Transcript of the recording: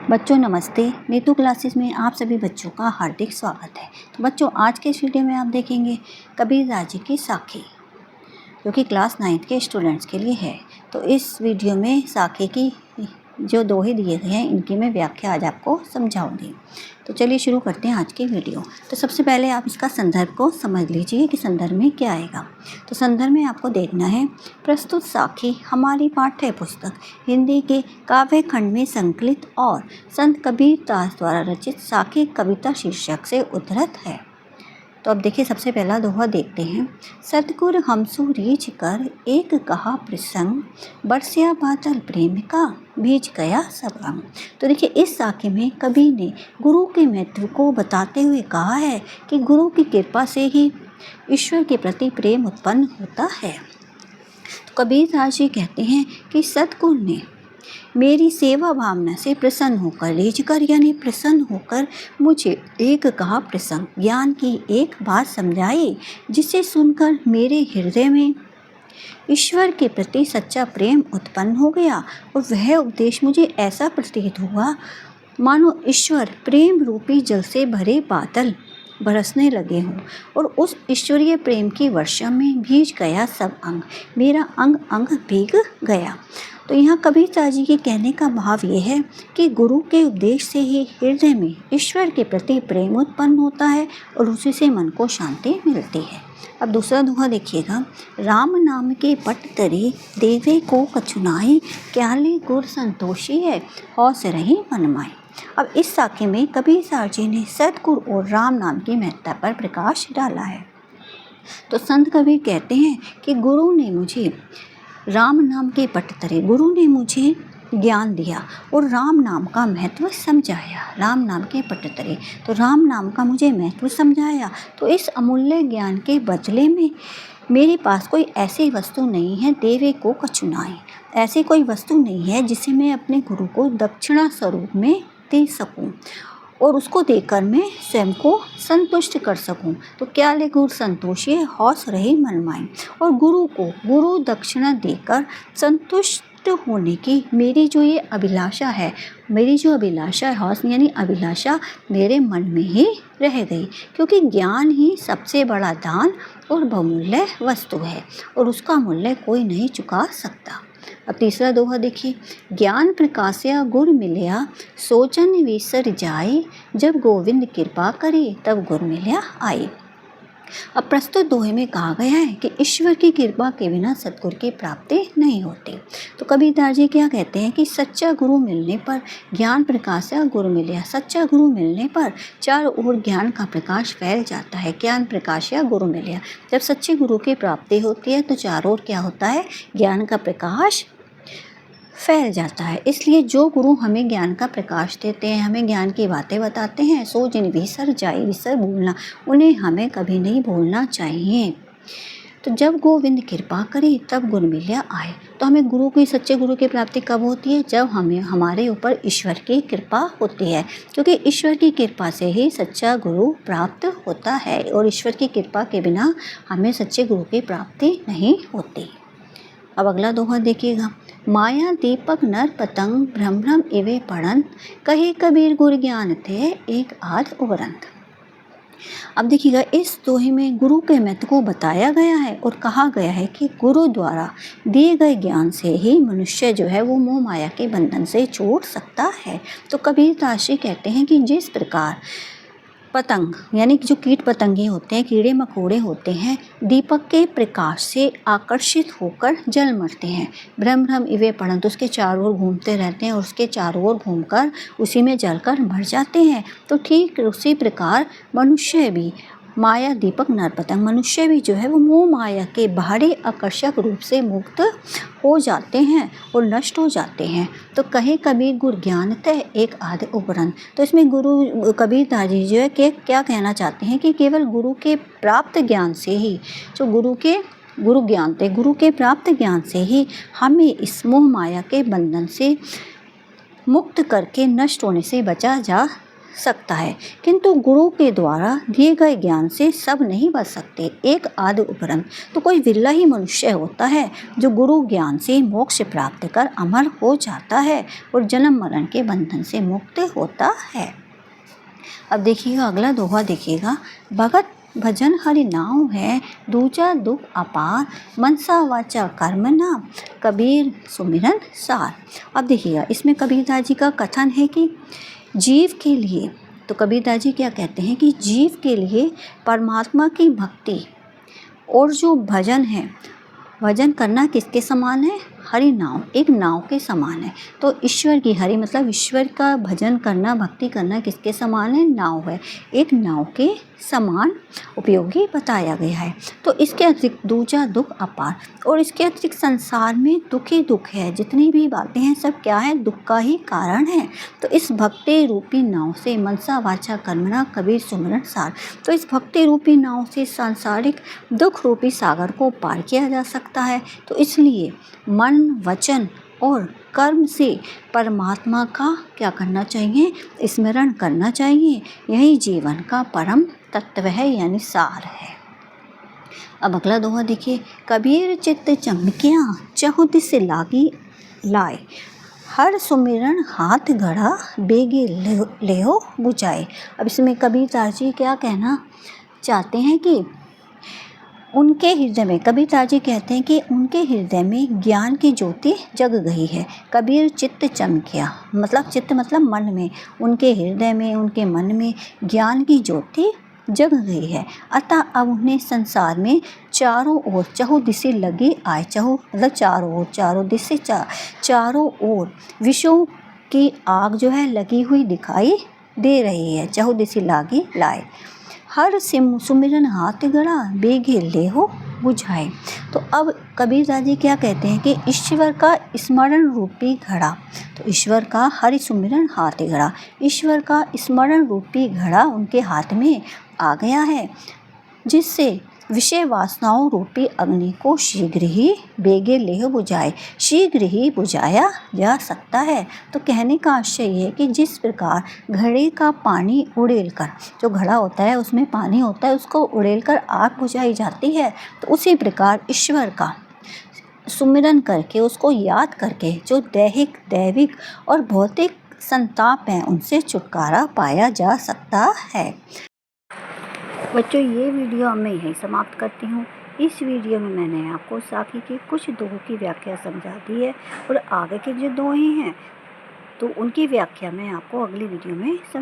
बच्चों नमस्ते। नीतू क्लासेस में आप सभी बच्चों का हार्दिक स्वागत है। तो बच्चों आज के इस वीडियो में आप देखेंगे कबीरदास जी की साखी, जो कि क्लास 9 के स्टूडेंट्स के लिए है। तो इस वीडियो में साखी की जो दोहे दिए गए हैं इनकी मैं व्याख्या आज आपको समझाऊंगी। तो चलिए शुरू करते हैं आज की वीडियो। तो सबसे पहले आप इसका संदर्भ को समझ लीजिए कि संदर्भ में क्या आएगा। तो संदर्भ में आपको देखना है, प्रस्तुत साखी हमारी पाठ्य पुस्तक हिंदी के काव्य खंड में संकलित और संत कबीरदास द्वारा रचित साखी कविता शीर्षक से उद्धृत है। तो अब देखिए सबसे पहला दोहा देखते हैं। सतगुर हमसु रीझ कर एक कहा प्रसंग, बरसिया बादल प्रेम का भीज गया सब अंग। तो देखिए इस साखी में कवि ने गुरु के महत्व को बताते हुए कहा है कि गुरु की कृपा से ही ईश्वर के प्रति प्रेम उत्पन्न होता है। तो कबीरदास जी कहते हैं कि सतगुरु ने मेरी सेवा भावना से प्रसन्न होकर, रीझकर यानी प्रसन्न होकर मुझे एक कहा प्रसंग, ज्ञान की एक बात समझाई, जिसे सुनकर मेरे हृदय में ईश्वर के प्रति सच्चा प्रेम उत्पन्न हो गया। और वह उपदेश मुझे ऐसा प्रतीत हुआ मानो ईश्वर प्रेम रूपी जल से भरे बादल बरसने लगे हों और उस ईश्वरीय प्रेम की वर्षा में भीज गया सब अंग, मेरा अंग अंग भीग गया। तो यहाँ कबीरदास जी के कहने का भाव ये है कि गुरु के उपदेश से ही हृदय में ईश्वर के प्रति प्रेम उत्पन्न होता है और उसी से मन को शांति मिलती है। अब दूसरा दोहा देखिएगा। राम नाम के पट तरे देवे को कछुनाई, क्याले गुर संतोषी है हौस रही मनमाई। अब इस साखी में कबीरदास जी ने सतगुरु और राम नाम की महत्ता पर प्रकाश डाला है। तो संत कबीर कहते हैं कि गुरु ने मुझे राम नाम के पट तरे, गुरु ने मुझे ज्ञान दिया और राम नाम का महत्व समझाया। राम नाम के पट तरे, तो राम नाम का मुझे महत्व समझाया। तो इस अमूल्य ज्ञान के बदले में मेरे पास कोई ऐसी वस्तु नहीं है, देवे को कछुनाई, ऐसी कोई वस्तु नहीं है जिसे मैं अपने गुरु को दक्षिणा स्वरूप में दे सकूं और उसको देकर मैं स्वयं को संतुष्ट कर सकूं। तो क्या ले गुरु संतोषी है हौस रही मनमाई, और गुरु को गुरु दक्षिणा देकर संतुष्ट होने की मेरी जो ये अभिलाषा है, मेरी जो अभिलाषा है, हौस यानी अभिलाषा मेरे मन में ही रह गई, क्योंकि ज्ञान ही सबसे बड़ा दान और बहुमूल्य वस्तु है और उसका मूल्य कोई नहीं चुका सकता। अब तीसरा दोहा देखिए। ज्ञान प्रकाशया गुर मिलया, सोचन विसर जाए, जब गोविंद कृपा करे तब गुर मिलया आए। अब प्रस्तुत दोहे में कहा गया है कि ईश्वर की कृपा के बिना सतगुरु की प्राप्ति नहीं होती। तो कबीरदास जी क्या कहते हैं कि सच्चा गुरु मिलने पर, ज्ञान प्रकाशया गुरु मिलया, सच्चा गुरु मिलने पर चारों ओर ज्ञान का प्रकाश फैल जाता है। ज्ञान प्रकाशया गुरु मिलया, जब सच्चे गुरु की प्राप्ति होती है तो चारों ओर क्या होता है, ज्ञान का प्रकाश फैल जाता है। इसलिए जो गुरु हमें ज्ञान का प्रकाश देते हैं, हमें ज्ञान की बातें बताते हैं, सो जिन विसर जाए, विसर भूलना, उन्हें हमें कभी नहीं भूलना चाहिए। तो जब गोविंद कृपा करे तब गुरु मिलया आए। तो हमें गुरु की, सच्चे गुरु की प्राप्ति कब होती है, जब हमें हमारे ऊपर ईश्वर की कृपा होती है, क्योंकि ईश्वर की कृपा से ही सच्चा गुरु प्राप्त होता है और ईश्वर की कृपा के बिना हमें सच्चे गुरु की प्राप्ति नहीं होती। अब अगला दोहा देखिएगा। माया दीपक नर पतंग, भ्रम भ्रम इवे पड़ंत, कहे कबीर गुर ज्ञान थे एक आध उबरंत। अब देखिएगा इस दोहे में गुरु के महत्व को बताया गया है और कहा गया है कि गुरु द्वारा दिए गए ज्ञान से ही मनुष्य जो है वो मोह माया के बंधन से छूट सकता है। तो कबीरदास जी कहते हैं कि जिस प्रकार पतंग यानी कि जो कीट पतंगे होते हैं, कीड़े मकोड़े होते हैं, दीपक के प्रकाश से आकर्षित होकर जल मरते हैं, भ्रम भ्रम इवे पड़ंत, उसके चारों ओर घूमते रहते हैं और उसके चारों ओर घूमकर उसी में जलकर मर जाते हैं। तो ठीक उसी प्रकार मनुष्य भी, माया दीपक नर पतंग, मनुष्य भी जो है वो मोह माया के बाहरी आकर्षक रूप से मुक्त हो जाते हैं और नष्ट हो जाते हैं। तो कहे कबीर गुर ज्ञान तय एक आध उबरंत। तो इसमें गुरु कबीरदास जी जो है कि क्या कहना चाहते हैं कि केवल गुरु के प्राप्त ज्ञान से ही, जो गुरु ज्ञान थे, गुरु के प्राप्त ज्ञान से ही हमें इस मोह माया के बंधन से मुक्त करके नष्ट होने से बचा जा सकता है, किंतु गुरु के द्वारा दिए गए ज्ञान से सब नहीं बच सकते, एक आध उपरंत। तो कोई विरला ही मनुष्य होता है जो गुरु ज्ञान से मोक्ष प्राप्त कर अमर हो जाता है और जन्म मरण के बंधन से मुक्त होता है। अब देखिएगा अगला दोहा देखिएगा। भगत भजन हरि नाम है, दूजा दुख अपार, मनसा वाचा कर्म ना, कबीर सुमिरन सार। अब देखिएगा इसमें कबीरदास जी का कथन है कि जीव के लिए, तो कबीरदास जी क्या कहते हैं कि जीव के लिए परमात्मा की भक्ति और जो भजन है, भजन करना किसके समान है? हरि नाम, एक नाव के समान है। तो ईश्वर की, हरि मतलब ईश्वर का भजन करना, भक्ति करना किसके समान है? नाव है, एक नाव के समान उपयोगी बताया गया है। तो इसके अतिरिक्त दूजा दुख अपार, और इसके अतिरिक्त संसार में दुख ही दुख है, जितनी भी बातें हैं सब क्या है? दुख का ही कारण है। तो इस भक्ति रूपी नाव से मनसा वाचा कर्मणा कबीर सुमिरन सार, तो इस भक्ति रूपी नाव से सांसारिक दुख रूपी सागर को पार किया जा सकता है। तो इसलिए मन, वचन और कर्म से परमात्मा का क्या करना चाहिए? स्मरण करना चाहिए। यही जीवन का परम तत्व है, यानी सार है। अब अगला दोहा देखिए। कबीर चित्त चमकिया, चहुत से लागी लाए, हर सुमिरन हाथ गढ़ा, बेगे लेहो बुझाए। अब इसमें कबीरदास जी क्या कहना चाहते हैं कि उनके हृदय में, कबीरदास जी कहते हैं कि उनके हृदय में ज्ञान की ज्योति जग गई है। कबीर चित्त चमकिया, मतलब चित्त मतलब मन में, उनके हृदय में, उनके मन में ज्ञान की ज्योति जग गई है। अतः अब उन्हें संसार में चारों ओर चहु दिशे लगी आए, चहु मतलब चारों ओर, चारों दिशे चारों ओर विषयों की आग जो है लगी हुई दिखाई दे रही है। चहु दिशे लागी लाए, हर सुमिरन हाथ गढ़ा, बेगे लेहो बुझाए। तो अब कबीरदास जी क्या कहते हैं कि ईश्वर का स्मरण रूपी घड़ा, तो ईश्वर का हरि सुमिरन हाथ गढ़ा, ईश्वर का स्मरण रूपी घड़ा उनके हाथ में आ गया है, जिससे विषय वासनाओं रूपी अग्नि को शीघ्र ही बेगे लेह बुझाए, शीघ्र ही बुझाया जा सकता है। तो कहने का आशय ये है कि जिस प्रकार घड़े का पानी उड़ेल कर, जो घड़ा होता है उसमें पानी होता है, उसको उड़ेल कर आग बुझाई जाती है, तो उसी प्रकार ईश्वर का सुमिरन करके, उसको याद करके जो दैहिक, दैविक और भौतिक संताप हैं उनसे छुटकारा पाया जा सकता है। बच्चों ये वीडियो मैं यहीं समाप्त करती हूँ। इस वीडियो में मैंने आपको साखी के कुछ दोहों की व्याख्या समझा दी है, और आगे के जो दोहे हैं तो उनकी व्याख्या मैं आपको अगली वीडियो में समझा